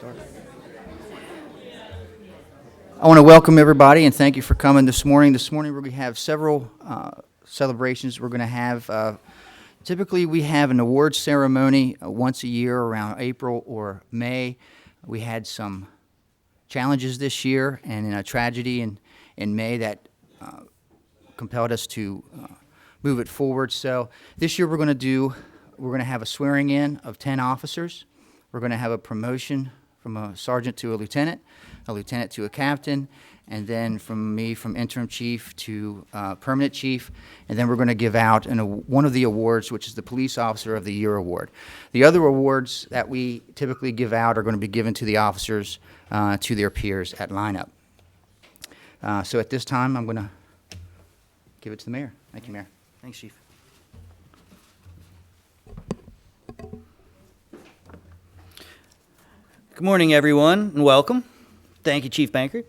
I want to welcome everybody and thank you for coming this morning. This morning we're going to have several celebrations we're going to have. Typically we have an awards ceremony once a year around April or May. We had some challenges this year and in a tragedy in May that compelled us to move it forward. So this year we're going to have a swearing in of 10 officers. We're going to have a promotion from a sergeant to a lieutenant to a captain, and then from interim chief to permanent chief, and then we're going to give out one of the awards, which is the Police Officer of the Year award. The other awards that we typically give out are going to be given to the officers, to their peers at lineup. So at this time, I'm going to give it to the mayor. Thank you, Mayor. Thanks, Chief. Good morning, everyone, and welcome. Thank you, Chief Bankert.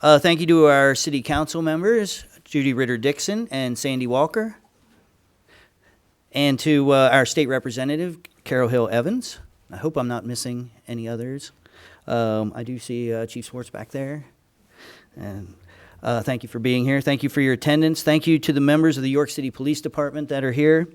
Thank you to our city council members, Judy Ritter-Dixon and Sandy Walker, and to our state representative, Carol Hill Evans. I hope I'm not missing any others. I do see Chief Swartz back there. And thank you for being here. Thank you for your attendance. Thank you to the members of the York City Police Department that are here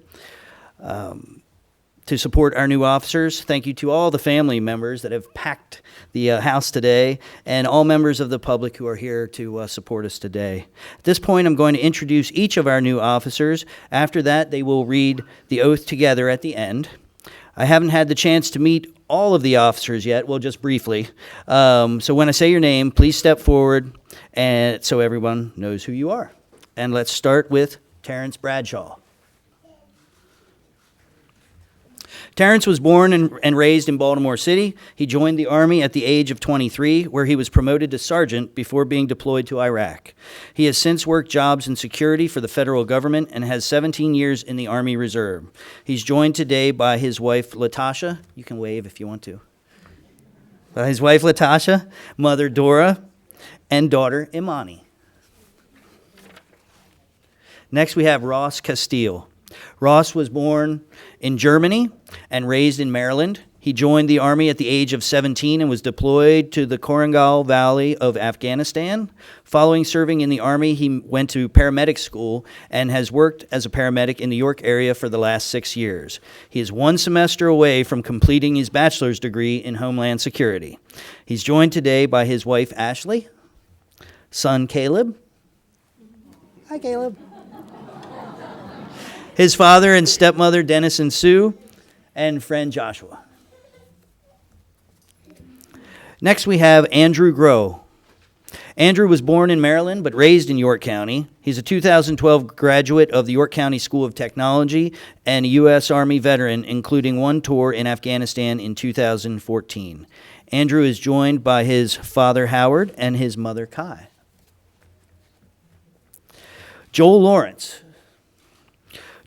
to support our new officers. Thank you to all the family members that have packed the house today, and all members of the public who are here to support us today. At this point, I'm going to introduce each of our new officers. After that, they will read the oath together at the end. I haven't had the chance to meet all of the officers yet, well, just briefly. So when I say your name, please step forward and so everyone knows who you are. And let's start with Terrence Bradshaw. Terrence was born and raised in Baltimore City. He joined the Army at the age of 23, where he was promoted to sergeant before being deployed to Iraq. He has since worked jobs in security for the federal government and has 17 years in the Army Reserve. He's joined today by his wife, Latasha. You can wave if you want to. By his wife, Latasha, mother, Dora, and daughter, Imani. Next, we have Ross Castile. Ross was born in Germany and raised in Maryland. He joined the Army at the age of 17 and was deployed to the Korangal Valley of Afghanistan. Following serving in the Army, he went to paramedic school and has worked as a paramedic in the York area for the last 6 years. He is 1 semester away from completing his bachelor's degree in Homeland Security. He's joined today by his wife, Ashley, son, Caleb. Hi, Caleb. His father and stepmother, Dennis and Sue, and friend Joshua. Next, we have Andrew Groh. Andrew was born in Maryland but raised in York County. He's a 2012 graduate of the York County School of Technology and a U.S. Army veteran, including 1 tour in Afghanistan in 2014. Andrew is joined by his father, Howard, and his mother, Kai. Joel Lawrence.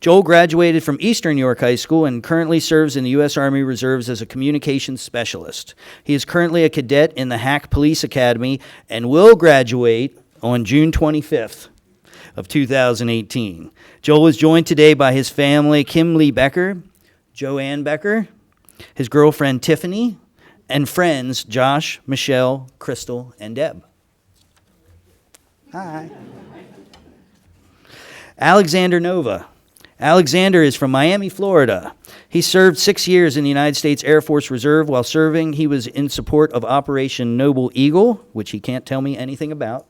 Joel graduated from Eastern York High School and currently serves in the U.S. Army Reserves as a communications specialist. He is currently a cadet in the Hack Police Academy and will graduate on June 25th of 2018. Joel is joined today by his family, Kim Lee Becker, Joanne Becker, his girlfriend Tiffany, and friends Josh, Michelle, Crystal, and Deb. Hi. Alexander Nova. Alexander is from Miami, Florida. He served 6 years in the United States Air Force Reserve. While serving, he was in support of Operation Noble Eagle, which he can't tell me anything about.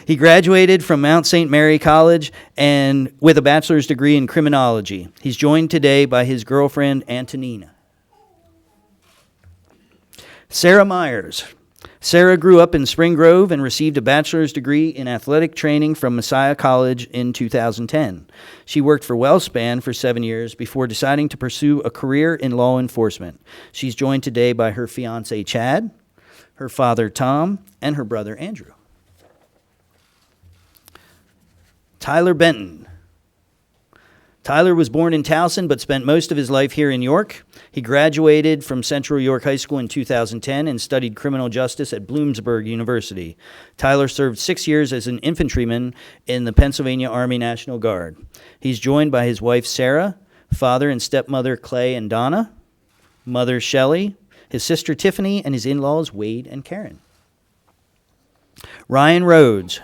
He graduated from Mount St. Mary College and with a bachelor's degree in criminology. He's joined today by his girlfriend, Antonina. Sarah Myers. Sarah grew up in Spring Grove and received a bachelor's degree in athletic training from Messiah College in 2010. She worked for WellSpan for 7 years before deciding to pursue a career in law enforcement. She's joined today by her fiancé, Chad, her father, Tom, and her brother, Andrew. Tyler Benton. Tyler was born in Towson but spent most of his life here in York. He graduated from Central York High School in 2010 and studied criminal justice at Bloomsburg University. Tyler served 6 years as an infantryman in the Pennsylvania Army National Guard. He's joined by his wife, Sarah, father and stepmother, Clay and Donna, mother, Shelley, his sister Tiffany, and his in-laws Wade and Karen. Ryan Rhodes.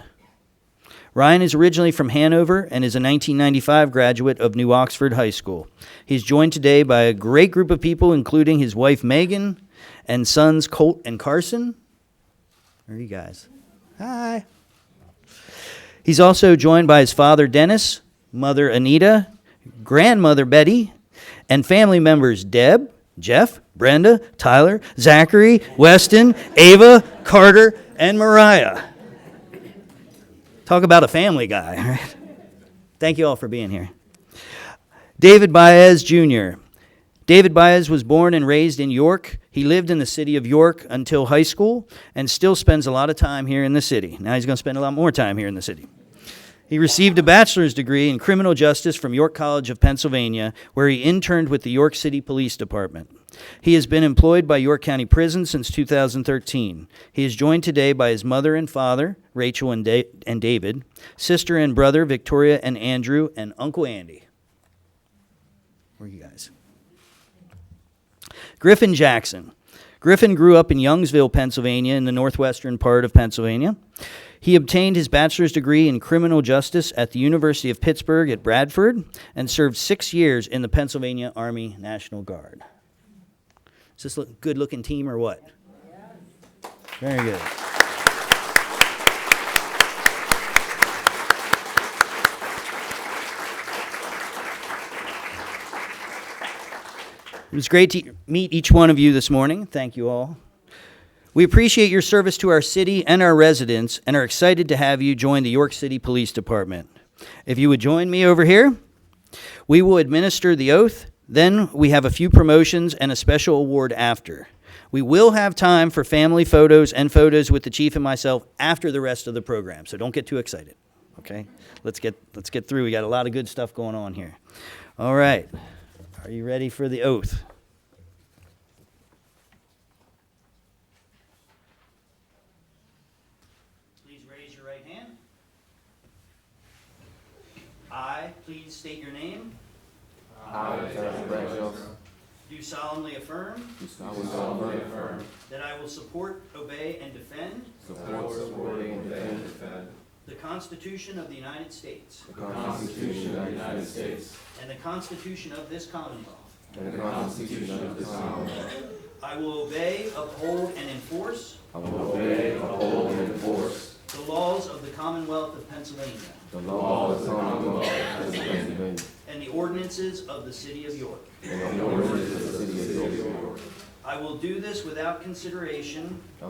Ryan is originally from Hanover and is a 1995 graduate of New Oxford High School. He's joined today by a great group of people, including his wife Megan and sons Colt and Carson. Where are you guys? Hi. He's also joined by his father Dennis, mother Anita, grandmother Betty, and family members Deb, Jeff, Brenda, Tyler, Zachary, Weston, Ava, Carter, and Mariah. Talk about a family guy, right? Thank you all for being here. David Baez Jr. David Baez was born and raised in York. He lived in the city of York until high school and still spends a lot of time here in the city. Now he's going to spend a lot more time here in the city. He received a bachelor's degree in criminal justice from York College of Pennsylvania, where he interned with the York City Police Department. He has been employed by York County Prison since 2013. He is joined today by his mother and father, Rachel and David, sister and brother, Victoria and Andrew, and Uncle Andy. Where are you guys? Griffin Jackson. Griffin grew up in Youngsville, Pennsylvania, in the northwestern part of Pennsylvania. He obtained his bachelor's degree in criminal justice at the University of Pittsburgh at Bradford and served 6 years in the Pennsylvania Army National Guard. Is this a good-looking team or what? Very good. It was great to meet each one of you this morning. Thank you all. We appreciate your service to our city and our residents and are excited to have you join the York City Police Department. If you would join me over here, we will administer the oath. Then we have a few promotions and a special award after. We will have time for family photos and photos with the chief and myself after the rest of the program, so don't get too excited, okay? Let's get through. We got a lot of good stuff going on here. All right. Are you ready for the oath? Please raise your right hand. I, please state your name. I, Do solemnly affirm that I will support, obey, and defend the Constitution of the United States and the Constitution of this Commonwealth. I will obey, uphold, and enforce the laws of the Commonwealth of Pennsylvania and the ordinances of the City of York. I will do this without consideration to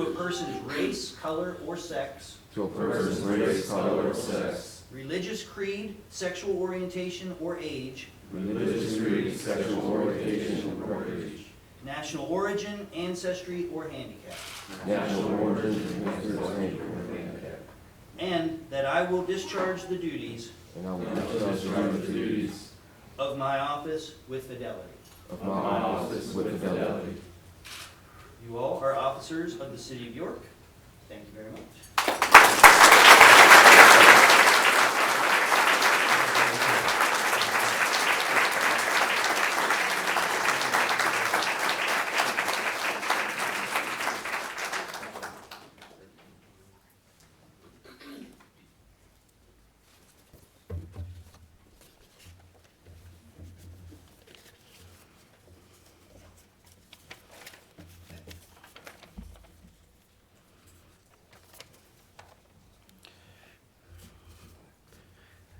a person's race, color, or sex, religious creed, sexual orientation, or age, national origin, ancestry, or handicap. And that I will discharge the duties of my office with fidelity. You all are officers of the City of York. Thank you very much.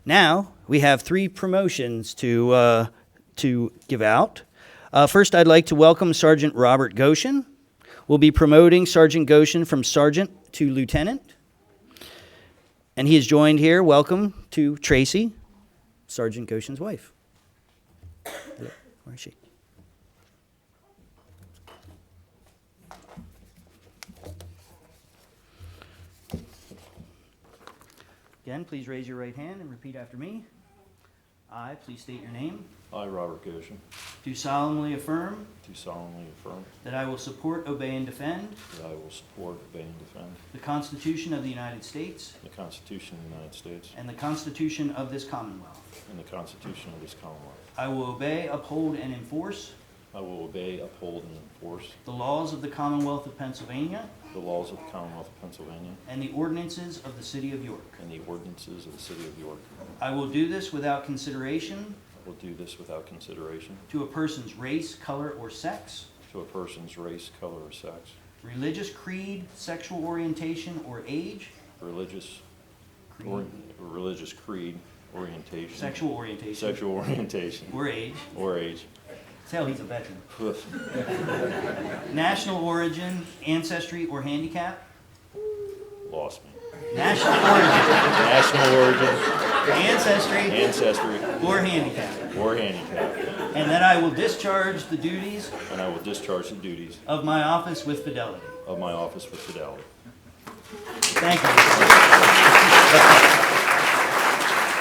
Now, we have 3 promotions to give out. First, I'd like to welcome Sergeant Robert Goshen. We'll be promoting Sergeant Goshen from Sergeant to Lieutenant. And he is joined here, welcome, to Tracy, Sergeant Goshen's wife. Where is she? Again, please raise your right hand and repeat after me. I, please state your name, I, Robert Goshen, do solemnly affirm do solemnly affirm that I will support, obey, and defend that I will support, obey, and defend the Constitution of the United States the Constitution of the United States and the Constitution of this Commonwealth. and the Constitution of this Commonwealth. I will obey, uphold, and enforce I I will obey, uphold, and enforce the laws of the Commonwealth of Pennsylvania the laws of the Commonwealth of Pennsylvania and the ordinances of the City of York. and the ordinances of the City of York. I will do this without consideration I will do this without consideration to a person's race, color, or sex, to a person's race, color, or sex, religious creed, sexual orientation, or age, religious creed, orientation, sexual orientation, sexual orientation, or age. or age. Tell he's a veteran. National origin, ancestry, or handicap. Lost me. National origin, National origin, ancestry, ancestry, or handicap. or handicap, And that I will discharge the duties and I will discharge the duties of my office with fidelity. of my office with fidelity. Thank you.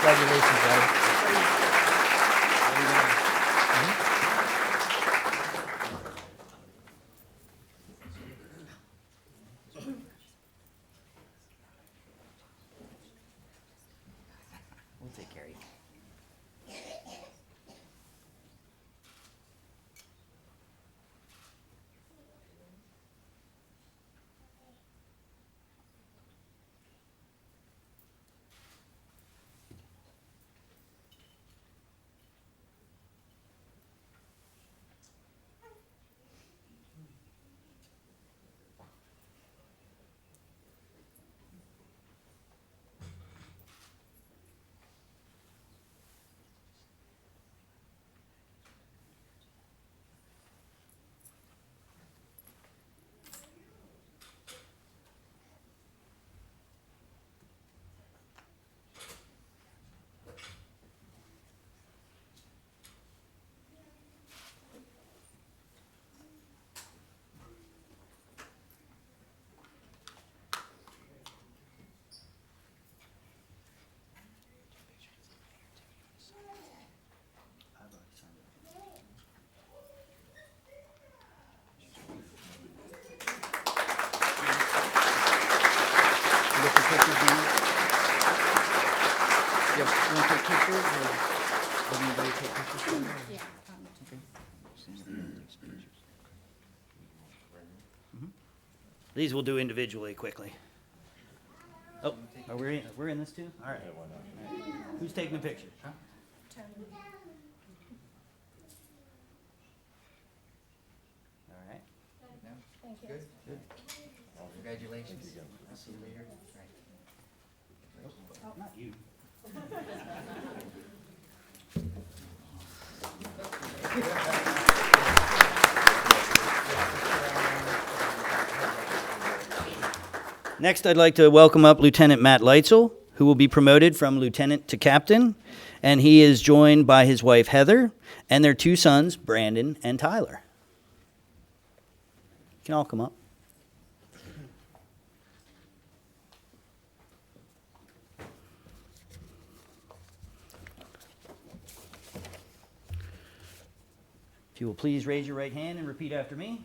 Congratulations, buddy. We'll take care of you. You got the pictures now? You want to take pictures, or does anybody take pictures for you? Yeah. Okay. These we'll do individually quickly. Oh, we're in this too? All right. Yeah, why not? Who's taking the picture? All right. Thank you. Good, good. Congratulations. I'll see you later. Right. Not you. Next, I'd like to welcome up Lieutenant Matt Leitzel, who will be promoted from lieutenant to captain, and he is joined by his wife Heather and their two sons, Brandon and Tyler. You can all come up. If you will please raise your right hand and repeat after me.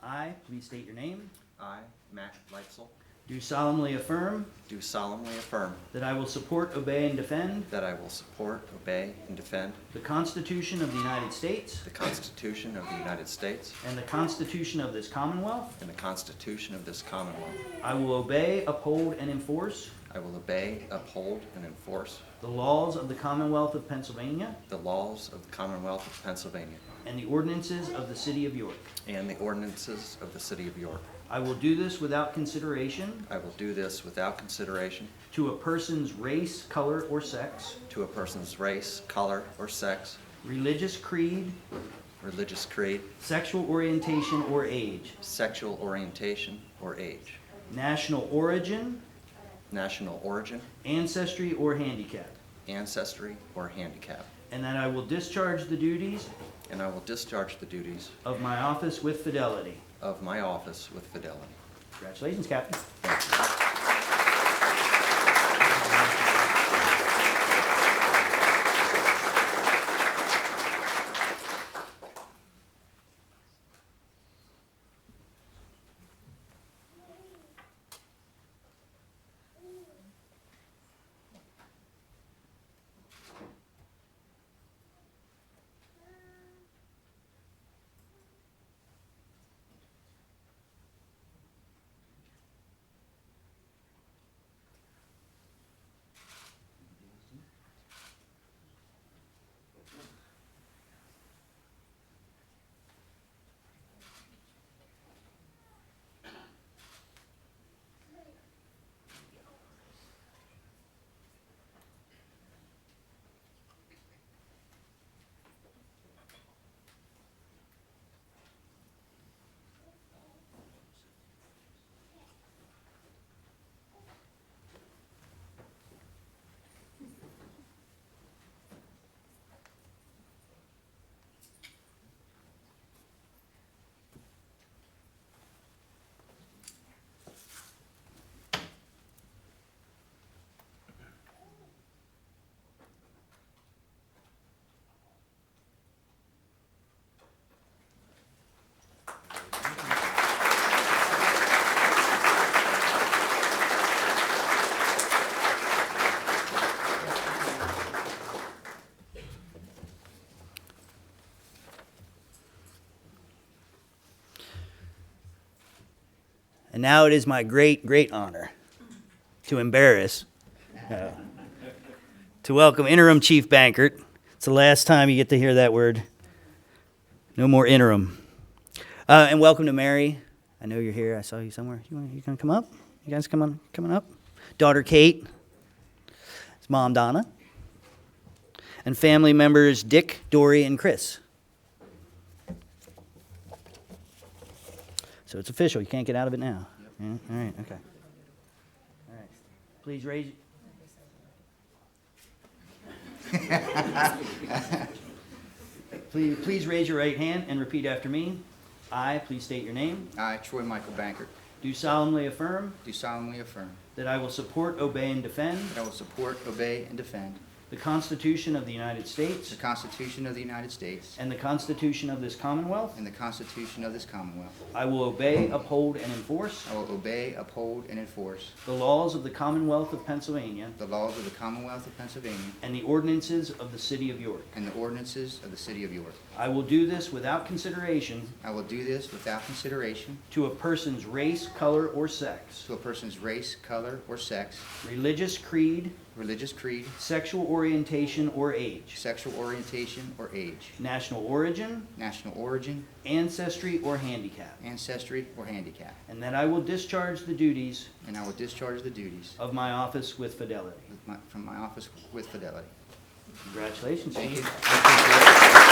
I, please state your name, I, Matt Leitzel, do solemnly affirm do solemnly affirm that I will support, obey, and defend that I will support, obey, and defend the Constitution of the United States the Constitution of the United States and the Constitution of this Commonwealth. and the Constitution of this Commonwealth. I will obey, uphold, and enforce I will obey, uphold, and enforce the laws of the Commonwealth of Pennsylvania the laws of the Commonwealth of Pennsylvania and the ordinances of the City of York. and the ordinances of the City of York. I will do this without consideration I will do this without consideration to a person's race, color, or sex, to a person's race, color, or sex, religious creed, religious creed, sexual orientation, or age, sexual orientation, or age, national origin, national origin, ancestry, or handicap, ancestry, or handicap. and that I will discharge the duties And I will discharge the duties of my office with fidelity. of my office with fidelity. Congratulations, Captain. And now it is my great, great honor to embarrass, to welcome interim Chief Bankert. It's the last time you get to hear that word. No more interim. And welcome to Mary. I know you're here. I saw you somewhere. You gonna come up? You guys coming up? Daughter Kate. It's Mom Donna. And family members Dick, Dory, and Chris. So it's official. You can't get out of it now. Yeah? All right. Okay. All right. Please raise. Please raise your right hand and repeat after me. I, please state your name, I, Troy Michael Bankert, do solemnly affirm do solemnly affirm that I will support, obey, and defend that I will support, obey, and defend the Constitution of the United the States Constitution of the United States and the Constitution of this Commonwealth. and the Constitution of this Commonwealth. I will obey, uphold, and enforce I will obey, uphold, and enforce the laws of the Commonwealth of Pennsylvania the laws of the Commonwealth of Pennsylvania and the ordinances of the City of York. and the ordinances of the City of York. I will do this without consideration I will do this without consideration to a person's race, color, or sex, to a person's race, color, or sex, religious creed, religious creed, sexual orientation or age, sexual orientation or age, national origin, national origin, ancestry, or handicap, ancestry, or handicap. and that I will discharge the duties And I will discharge the duties of my office with fidelity. from my office with fidelity. Congratulations, Thank you. Chief.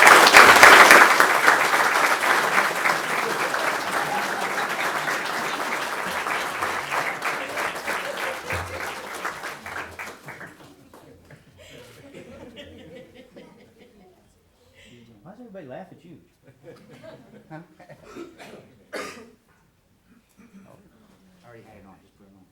Why does everybody laugh at you? I already had it on, just put it on.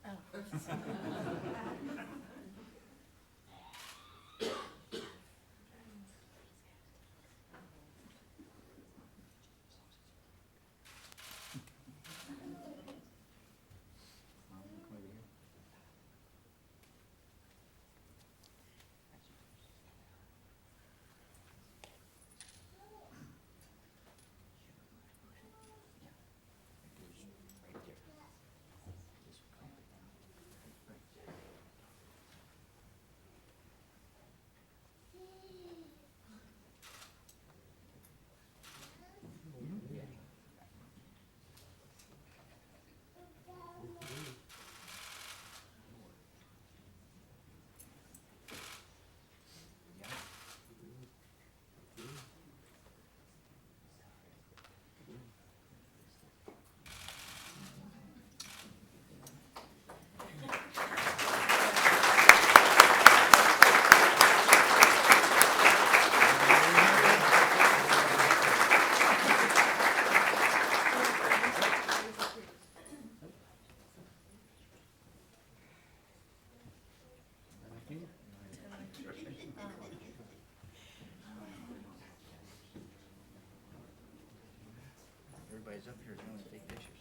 Everybody's up here doing take pictures.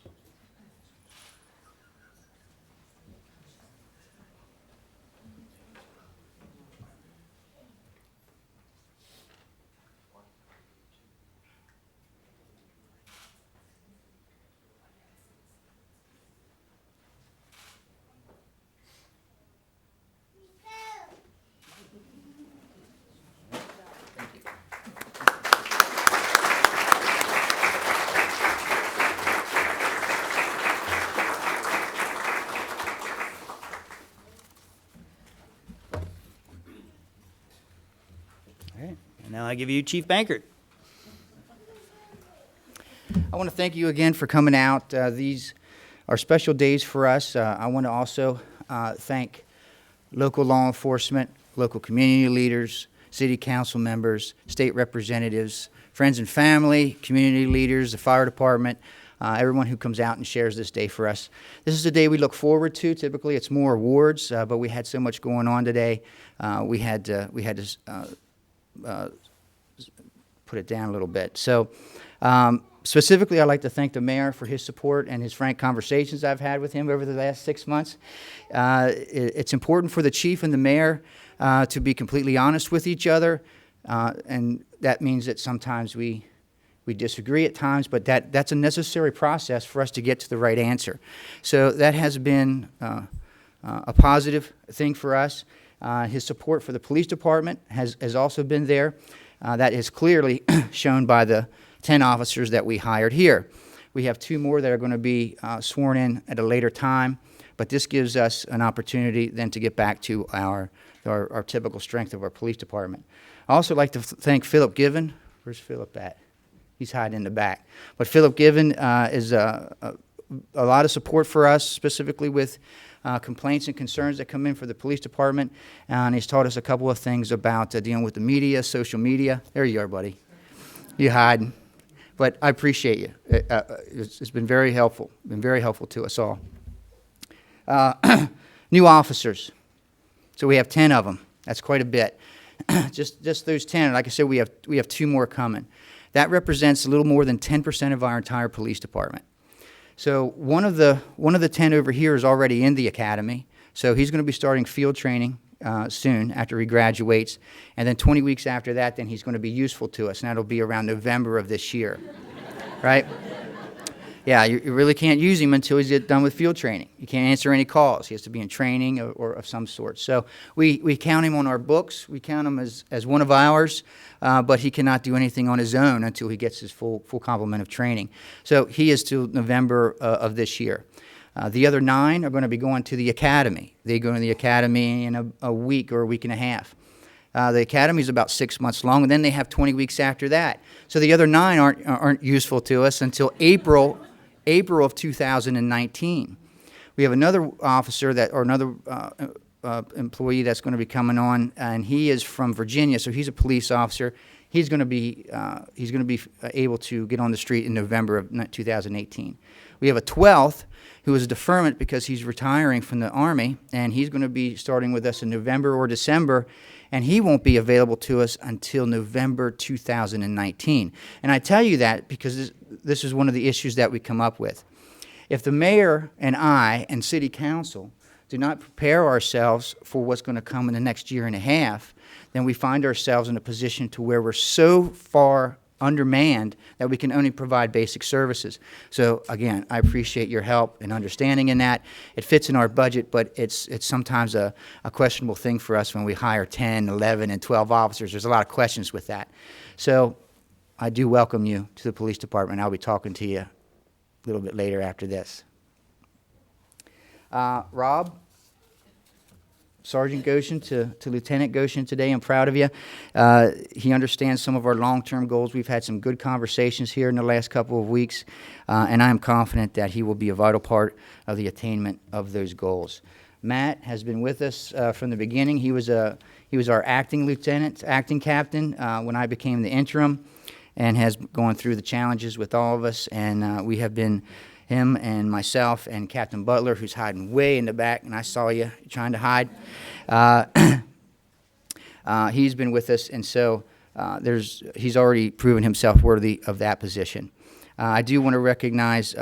Thank you. All right. And now I give you Chief Bankert. I want to thank you again for coming out. These are special days for us. I want to also thank local law enforcement, local community leaders, city council members, state representatives, friends and family, community leaders, the fire department, everyone who comes out and shares this day for us. This is a day we look forward to. Typically, it's more awards, but we had so much going on today. We had to put it down a little bit. So specifically, I'd like to thank the mayor for his support and his frank conversations I've had with him over the last 6 months. It's important for the chief and the mayor to be completely honest with each other, and that means that sometimes we We disagree at times, but that's a necessary process for us to get to the right answer. So that has been a positive thing for us. His support for the police department has also been there. That is clearly shown by the 10 officers that we hired here. We have 2 more that are going to be sworn in at a later time, but this gives us an opportunity then to get back to our typical strength of our police department. I also like to thank Philip Given. Where's Philip at? He's hiding in the back. But Philip Given is a lot of support for us, specifically with complaints and concerns that come in for the police department. And he's taught us a couple of things about dealing with the media, social media. There you are, buddy. You hiding. But I appreciate you. It's been very helpful. Been very helpful to us all. New officers. So we have 10 of them. That's quite a bit. just those 10. Like I said, we have 2 more coming. That represents a little more than 10% of our entire police department. So one of the 10 over here is already in the academy. So he's going to be starting field training soon after he graduates. And then 20 weeks after that, then he's going to be useful to us. And that'll be around November of this year. Right? Yeah, you really can't use him until he's done with field training. You can't answer any calls. He has to be in training or of some sort. So we count him on our books. We count him as one of ours, but he cannot do anything on his own until he gets his full complement of training. So he is till November of this year. The other 9 are going to be going to the academy. They go to the academy in a week or a week and a half. The academy is about 6 months long, and then they have 20 weeks after that. So the other 9 aren't useful to us until April of 2019. We have another officer or another employee that's going to be coming on, and he is from Virginia, so he's a police officer. He's going to be able to get on the street in November of 2018. We have a 12th who is a deferment because he's retiring from the Army, and he's going to be starting with us in November or December, and he won't be available to us until November 2019. And I tell you that because this is one of the issues that we come up with. If the mayor and I and city council do not prepare ourselves for what's going to come in the next year and a half, then we find ourselves in a position to where we're so far undermanned that we can only provide basic services. So again, I appreciate your help and understanding in that. It fits in our budget, but it's sometimes a questionable thing for us when we hire 10, 11, and 12 officers. There's a lot of questions with that. So I do welcome you to the police department. I'll be talking to you a little bit later after this. Rob, Sergeant Goshen to Lieutenant Goshen today. I'm proud of you. He understands some of our long-term goals. We've had some good conversations here in the last couple of weeks, and I am confident that he will be a vital part of the attainment of those goals. Matt has been with us from the beginning. He was our acting lieutenant, acting captain when I became the interim, and has gone through the challenges with all of us, and we have been, him and myself and Captain Butler, who's hiding way in the back, and I saw you trying to hide. He's been with us, and so he's already proven himself worthy of that position. I do want to recognize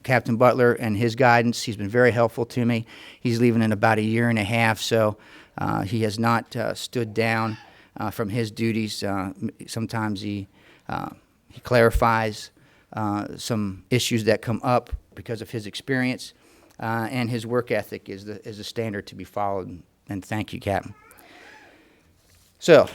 Captain Butler and his guidance. He's been very helpful to me. He's leaving in about a year and a half, so he has not stood down from his duties. Sometimes he clarifies some issues that come up because of his experience, and his work ethic is a standard to be followed. And thank you, Captain. So,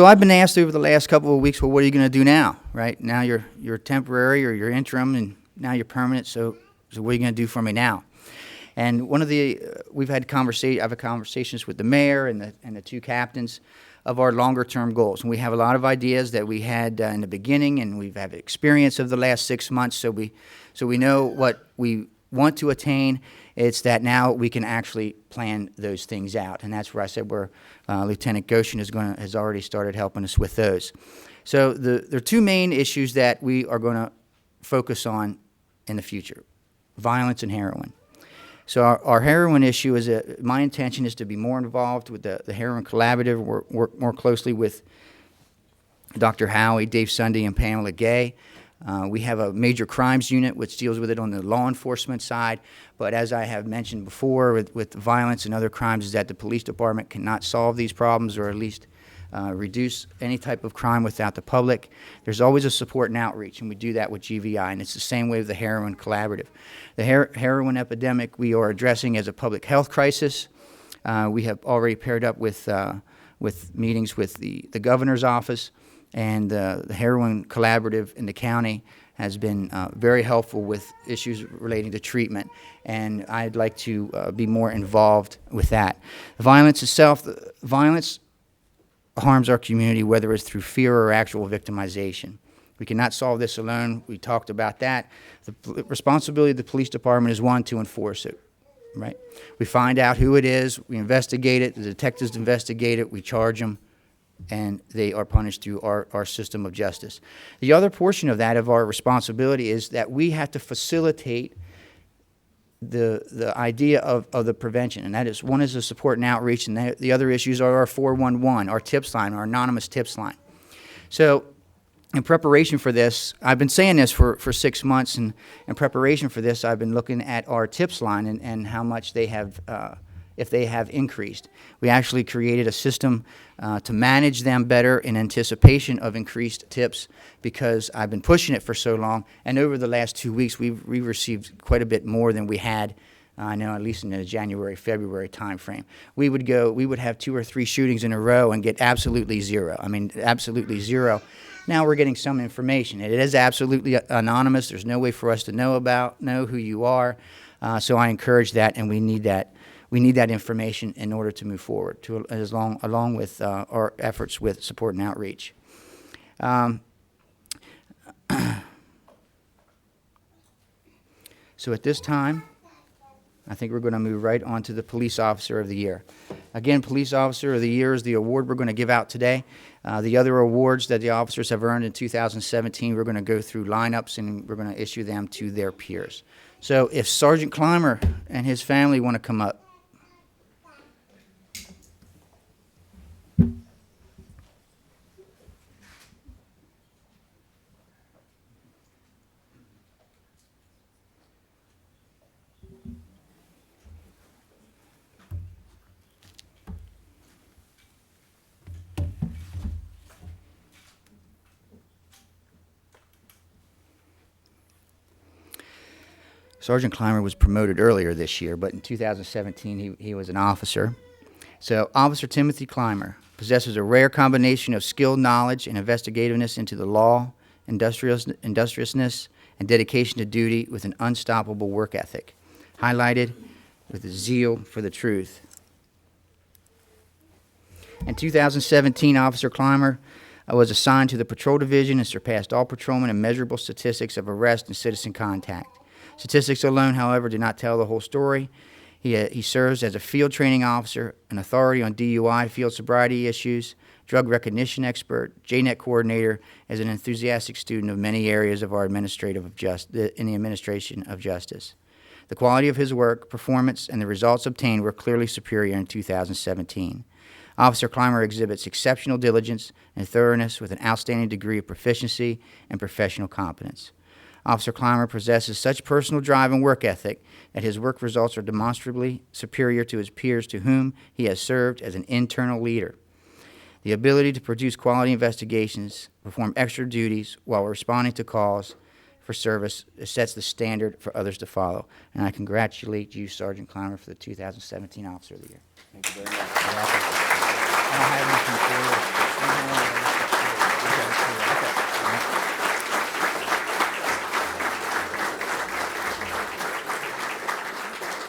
I've been asked over the last couple of weeks, well, what are you going to do now? Right now, you're temporary or you're interim, and now you're permanent. So what are you going to do for me now? And I've had conversations with the mayor and the 2 captains of our longer term goals. And we have a lot of ideas that we had in the beginning, and we've had experience of the last 6 months. So we know what we want to attain. It's that now we can actually plan those things out. And that's where I said Lieutenant Goshen has already started helping us with those. So there are 2 main issues that we are going to focus on in the future: violence and heroin. So our heroin issue my intention is to be more involved with the Heroin Collaborative, work more closely with Dr. Howie, Dave Sunday, and Pamela Gay. We have a major crimes unit which deals with it on the law enforcement side, but as I have mentioned before with violence and other crimes is that the police department cannot solve these problems or at least reduce any type of crime without the public. There's always a support and outreach, and we do that with GVI, and it's the same way with the heroin collaborative. The heroin epidemic we are addressing as a public health crisis. We have already paired up with meetings with the governor's office, and the heroin collaborative in the county has been very helpful with issues relating to treatment, and I'd like to be more involved with that. The violence itself, violence harms our community, whether it's through fear or actual victimization. We cannot solve this alone. We talked about that. The responsibility of the police department is, one, to enforce it, right? We find out who it is, we investigate it, the detectives investigate it, we charge them, and they are punished through our system of justice. The other portion of that, of our responsibility, is that we have to facilitate the idea of the prevention, and that is, one is the support and outreach, and the other issues are our 411, our tips line, our anonymous tips line. So in preparation for this, I've been saying this for 6 months, and in preparation for this, I've been looking at our tips line and how much they have, if they have increased. We actually created a system to manage them better in anticipation of increased tips, because I've been pushing it for so long, and over the last 2 weeks, we've received quite a bit more than we had, I know, at least in the January, February timeframe. We would have 2 or 3 shootings in a row and get absolutely zero. I mean, absolutely zero. Now we're getting some information. It is absolutely anonymous. There's no way for us to know who you are. So I encourage that, and we need that. We need that information in order to move forward, along with our efforts with support and outreach. So at this time, I think we're going to move right on to the Police Officer of the Year. Again, Police Officer of the Year is the award we're going to give out today. The other awards that the officers have earned in 2017, we're going to go through lineups, and we're going to issue them to their peers. So if Sergeant Clymer and his family want to come up. Sergeant Clymer was promoted earlier this year, but in 2017 he was an officer. So Officer Timothy Clymer possesses a rare combination of skilled knowledge and investigativeness into the law, industriousness, and dedication to duty with an unstoppable work ethic, highlighted with a zeal for the truth. In 2017, Officer Clymer was assigned to the Patrol Division and surpassed all patrolmen in measurable statistics of arrest and citizen contact. Statistics alone, however, do not tell the whole story. He serves as a field training officer, an authority on DUI field sobriety issues, drug recognition expert, JNET coordinator, as an enthusiastic student of many areas of our in the administration of justice. The quality of his work, performance, and the results obtained were clearly superior in 2017. Officer Clymer exhibits exceptional diligence and thoroughness with an outstanding degree of proficiency and professional competence. Officer Clymer possesses such personal drive and work ethic that his work results are demonstrably superior to his peers to whom he has served as an internal leader. The ability to produce quality investigations, perform extra duties while responding to calls for service sets the standard for others to follow. And I congratulate you, Sergeant Clymer, for the 2017 Officer of the Year. Thank you very much. You're welcome. I don't have anything for you.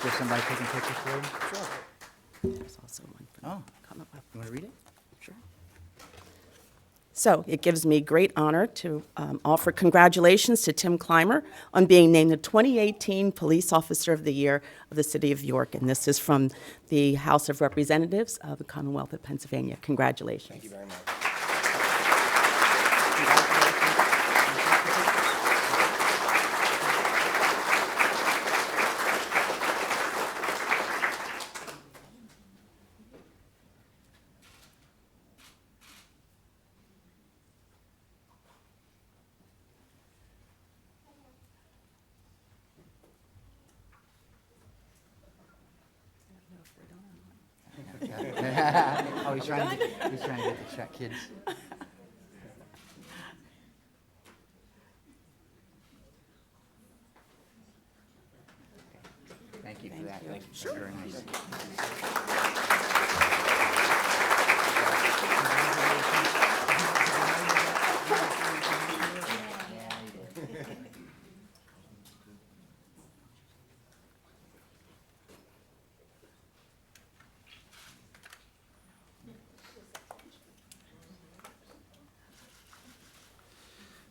Is somebody taking pictures for you? Sure. There's also one for Oh, coming up. you want to read it? Sure. So it gives me great honor to offer congratulations to Tim Clymer on being named the 2018 Police Officer of the Year of the City of York. And this is from the House of Representatives of the Commonwealth of Pennsylvania. Congratulations. Thank you very much. Oh, he's trying to get the check, kids. Thank you for that. Thank you. Sure. Very nice.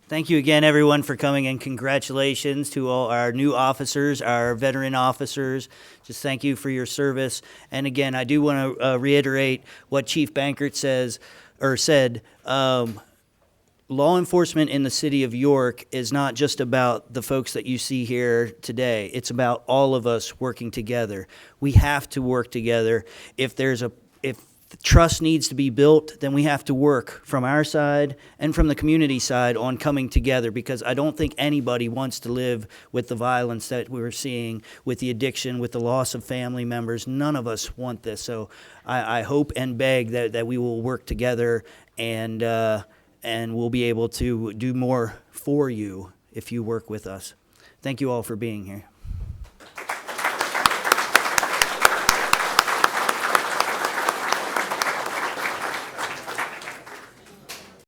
Thank you again, everyone, for coming, and congratulations to all our new officers, our veteran officers. Just thank you for your service. And again, I do want to reiterate what Chief Bankert said. Law enforcement in the city of York is not just about the folks that you see here today. It's about all of us working together. We have to work together. If trust needs to be built, then we have to work from our side and from the community side on coming together, because I don't think anybody wants to live with the violence that we're seeing, with the addiction, with the loss of family members. None of us want this. So I hope and beg that we will work together, and we'll be able to do more for you if you work with us. Thank you all for being here.